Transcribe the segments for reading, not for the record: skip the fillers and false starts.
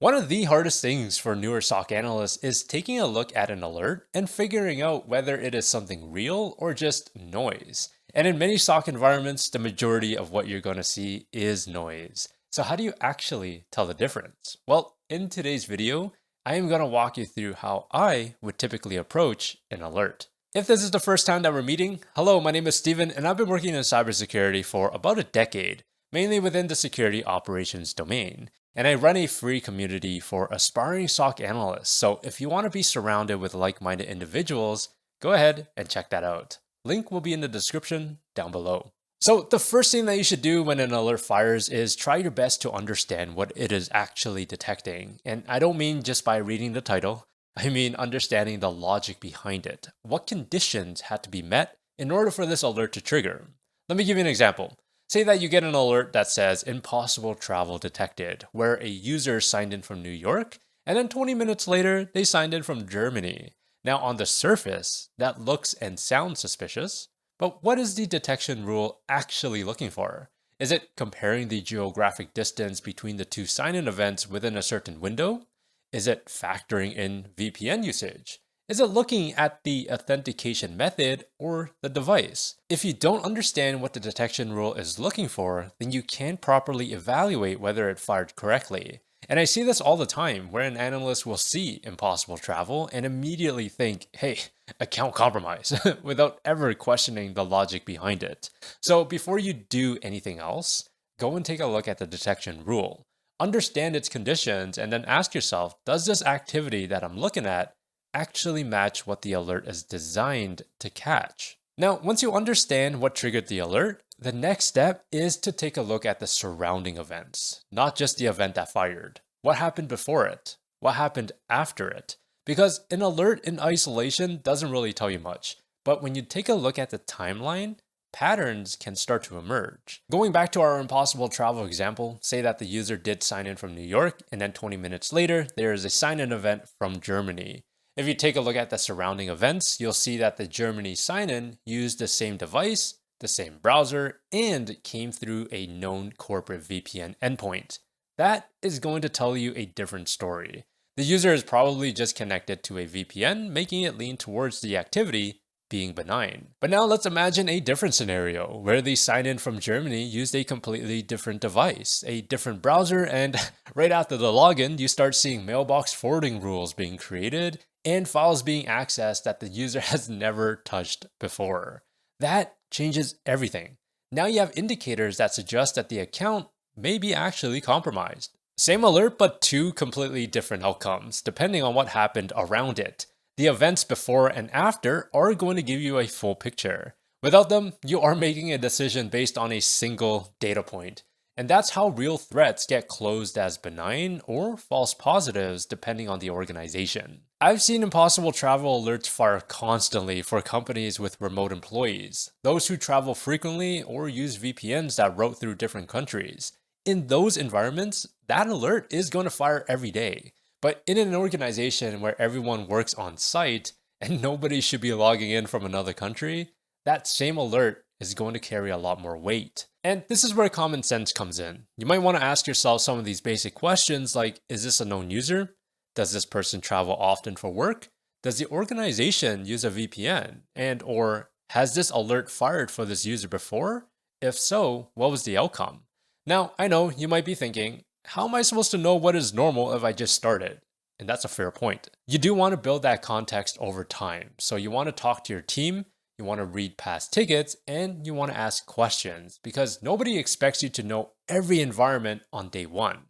One of the hardest things for newer SOC analysts is taking a look at an alert and figuring out whether it is something real or just noise. And in many SOC environments, the majority of what you're going to see is noise. So how do you actually tell the difference? Well, in today's video, I am going to walk you through how I would typically approach an alert. If this is the first time that we're meeting, hello, my name is Steven, and I've been working in cybersecurity for about a decade, mainly within the security operations domain. And I run a free community for aspiring SOC analysts. So if you want to be surrounded with like-minded individuals, go ahead and check that out. Link will be in the description down below. So the first thing that you should do when an alert fires is try your best to understand what it is actually detecting. And I don't mean just by reading the title. I mean understanding the logic behind it. What conditions had to be met in order for this alert to trigger? Let me give you an example. Say that you get an alert that says impossible travel detected, where a user signed in from New York, and then 20 minutes later, they signed in from Germany. Now, on the surface, that looks and sounds suspicious, but what is the detection rule actually looking for? Is it comparing the geographic distance between the two sign-in events within a certain window? Is it factoring in VPN usage? Is it looking at the authentication method or the device? If you don't understand what the detection rule is looking for, then you can't properly evaluate whether it fired correctly. And I see this all the time where an analyst will see impossible travel and immediately think, hey, account compromise, without ever questioning the logic behind it. So before you do anything else, go and take a look at the detection rule. Understand its conditions and then ask yourself, does this activity that I'm looking at actually match what the alert is designed to catch? Now, once you understand what triggered the alert, the next step is to take a look at the surrounding events, not just the event that fired. What happened before it? What happened after it? Because an alert in isolation doesn't really tell you much, but when you take a look at the timeline, patterns can start to emerge. Going back to our impossible travel example, say that the user did sign in from New York, and then 20 minutes later, there is a sign-in event from Germany. If you take a look at the surrounding events, you'll see that the Germany sign-in used the same device, the same browser, and came through a known corporate VPN endpoint. That is going to tell you a different story. The user is probably just connected to a VPN, making it lean towards the activity being benign. But now let's imagine a different scenario where the sign-in from Germany used a completely different device, a different browser, and right after the login, you start seeing mailbox forwarding rules being created and files being accessed that the user has never touched before. That changes everything. Now you have indicators that suggest that the account may be actually compromised. Same alert, but two completely different outcomes, depending on what happened around it. The events before and after are going to give you a full picture. Without them, you are making a decision based on a single data point. And that's how real threats get closed as benign or false positives depending on the organization. I've seen impossible travel alerts fire constantly for companies with remote employees, those who travel frequently or use VPNs that route through different countries. In those environments, that alert is going to fire every day. But in an organization where everyone works on site and nobody should be logging in from another country, that same alert is going to carry a lot more weight. And this is where common sense comes in. You might want to ask yourself some of these basic questions like, is this a known user? Does this person travel often for work? Does the organization use a VPN? Or has this alert fired for this user before? If so, what was the outcome? Now, I know you might be thinking, how am I supposed to know what is normal if I just started? And that's a fair point. You do want to build that context over time. So you want to talk to your team, you want to read past tickets, and you want to ask questions because nobody expects you to know every environment on day one.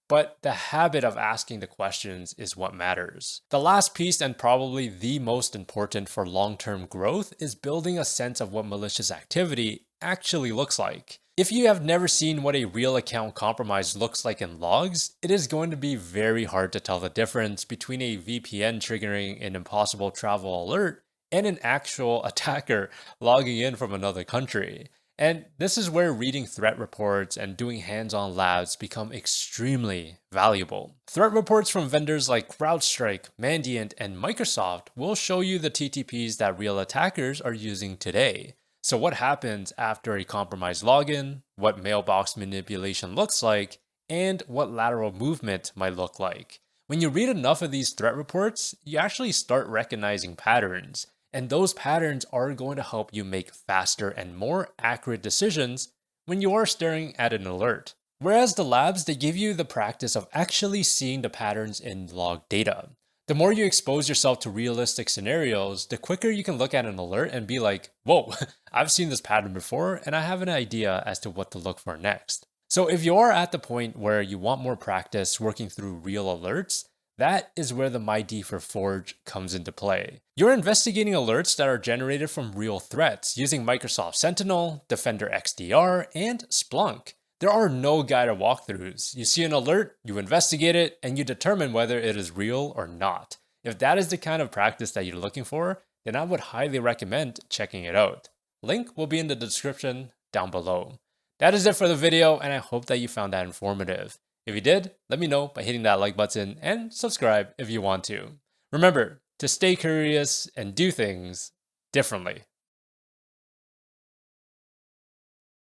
But the habit of asking the questions is what matters. The last piece, and probably the most important for long-term growth, is building a sense of what malicious activity actually looks like. If you have never seen what a real account compromise looks like in logs, it is going to be very hard to tell the difference between a VPN triggering an impossible travel alert and an actual attacker logging in from another country. And this is where reading threat reports and doing hands-on labs become extremely valuable. Threat reports from vendors like CrowdStrike, Mandiant, and Microsoft will show you the TTPs that real attackers are using today. So what happens after a compromised login, what mailbox manipulation looks like, and what lateral movement might look like. When you read enough of these threat reports, you actually start recognizing patterns, and those patterns are going to help you make faster and more accurate decisions when you are staring at an alert. Whereas the labs, they give you the practice of actually seeing the patterns in log data. The more you expose yourself to realistic scenarios, the quicker you can look at an alert and be like, whoa, I've seen this pattern before, and I have an idea as to what to look for next. So if you're at the point where you want more practice working through real alerts, that is where the MyD for Forge comes into play. You're investigating alerts that are generated from real threats using Microsoft Sentinel, Defender XDR, and Splunk. There are no guided walkthroughs. You see an alert, you investigate it, and you determine whether it is real or not. If that is the kind of practice that you're looking for, then I would highly recommend checking it out. Link will be in the description down below. That is it for the video, and I hope that you found that informative. If you did, let me know by hitting that like button and subscribe if you want to. Remember to stay curious and do things differently.